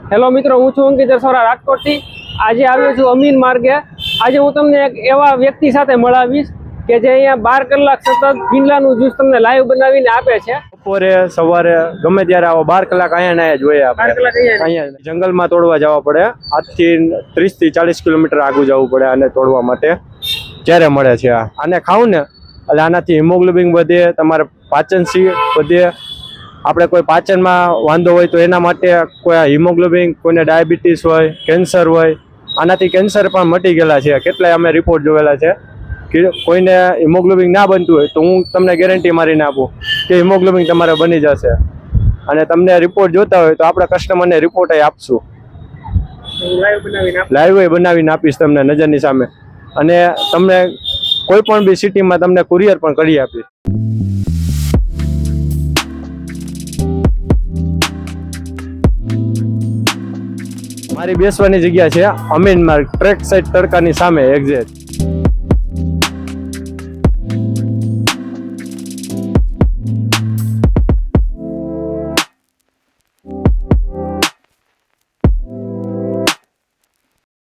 Hello મિત્રો, હું છું અંકિત અસોરા રાજકોટથી. આજે આવ્યો છું અમીન માર્ગે. આજે હું તમને એક એવા વ્યક્તિ સાથે મળાવીશ કે જે અહીંયા 12 કલાક સતત ભીંડલાનું જ્યુસ તમને લાઈવ બનાવીને આપે છે. બપોરે સવારે ગમે ત્યારે આવો 12 કલાક અહીંયા જોઈએ આપણે. અહીંયા જંગલમાં તોડવા જવા પડે. આજથી 30 થી 40 કિલોમીટર આગળ જવું પડે આને તોડવા માટે. ત્યારે મળે છે આને ખાવું ને એટલે આનાથી હિમોગ્લોબિન વધે, તમારે પાચન વધે. આપણે કોઈ પાચનમાં વાંધો હોય તો એના માટે કોઈ હિમોગ્લોબિન, કોઈને ડાયાબિટીસ હોય, કેન્સર હોય, આનાથી કેન્સર પણ મટી ગયેલા છે. કેટલાય અમે રિપોર્ટ જોયેલા છે કે કોઈને હિમોગ્લોબિન ના બનતું હોય તો હું તમને ગેરંટી મારીને આપું કે હિમોગ્લોબિન તમારે બની જશે. અને તમને રિપોર્ટ જોતા હોય તો આપણે કસ્ટમરને રિપોર્ટ આપશું, લાઈવ બનાવીને આપીશ તમને નજરની સામે. અને તમને કોઈ પણ બી સિટીમાં તમને કુરિયર પણ કરી આપીશ. મારી બેસવાની જગ્યા છે અમીન માર્ગ, ટ્રેક સાઈડ તડકાની સામે એક્ઝેક્ટ.